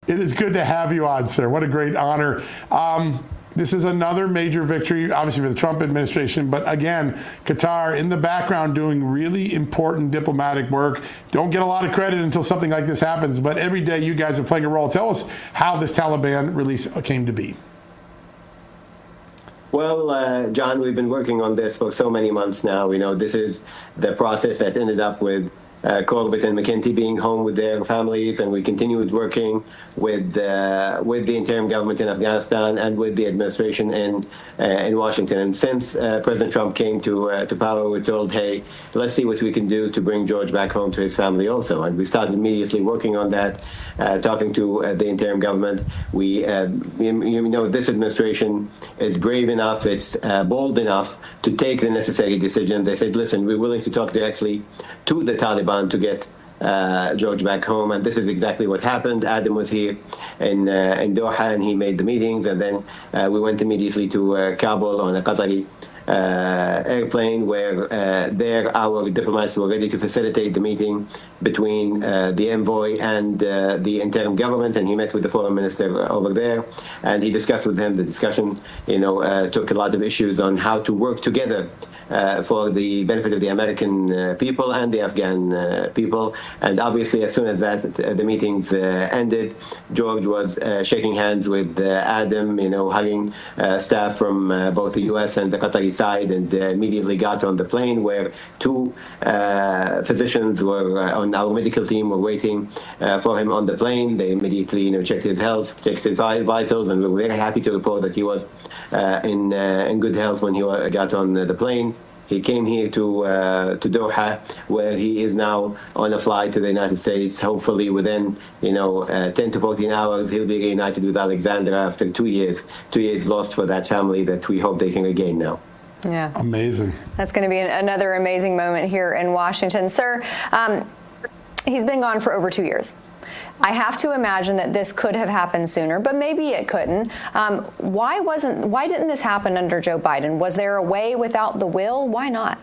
It is good to have you on, sir. What a great honor. This is another major victory, obviously, for the Trump administration. But again, Qatar in the background doing really important diplomatic work. Don't get a lot of credit until something like this happens. But every day you guys are playing a role. Tell us how this Taliban release came to be. Well, John, we've been working on this for so many months now. This is the process that ended up with Corbett and McKenty being home with their families, and we continued working with the interim government in Afghanistan and with the administration in Washington. And since President Trump came to power, we told, hey, let's see what we can do to bring George back home to his family also. And we started immediately working on that, talking to the interim government. We, this administration is brave enough, it's bold enough to take the necessary decision. They said, listen, we're willing to talk directly to the Taliban to get George back home, and this is exactly what happened. Adam was here in Doha, and he made the meetings, and then we went immediately to Kabul on a Qatari airplane, where there our diplomats were ready to facilitate the meeting between the envoy and the interim government, and he met with the foreign minister over there, and he discussed with him. The discussion, took a lot of issues on how to work together for the benefit of the American people and the Afghan people. And obviously, as soon as the meetings ended, George was shaking hands with Adam, hugging staff from both the U.S. and the Qatari side, and immediately got on the plane, where two physicians were on our medical team were waiting for him on the plane. They immediately checked his health, checked his vitals, and we were very happy to report that he was in good health when he got on the plane. He came here to Doha, where he is now on a flight to the United States. Hopefully within 10 to 14 hours, he'll be reunited with Alexandra after 2 years. 2 years lost for that family that we hope they can regain now. Yeah. Amazing. That's going to be another amazing moment here in Washington. Sir, he's been gone for over 2 years. I have to imagine that this could have happened sooner, but maybe it couldn't. Why didn't this happen under Joe Biden? Was there a way without the will? Why not?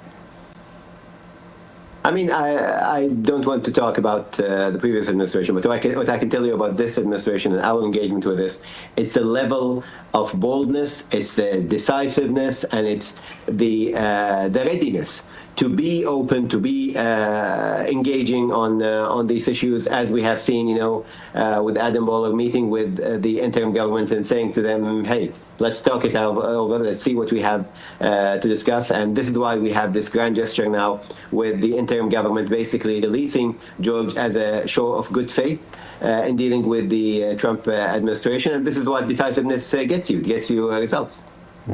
I mean, I don't want to talk about the previous administration, but what I can tell you about this administration and our engagement with this, it's the level of boldness, it's the decisiveness, and it's the readiness to be open, to be engaging on these issues, as we have seen, with Adam Boehler meeting with the interim government and saying to them, hey, let's talk it over, let's see what we have to discuss. And this is why we have this grand gesture now with the interim government basically releasing George as a show of good faith in dealing with the Trump administration. And this is what decisiveness gets you. It gets you results.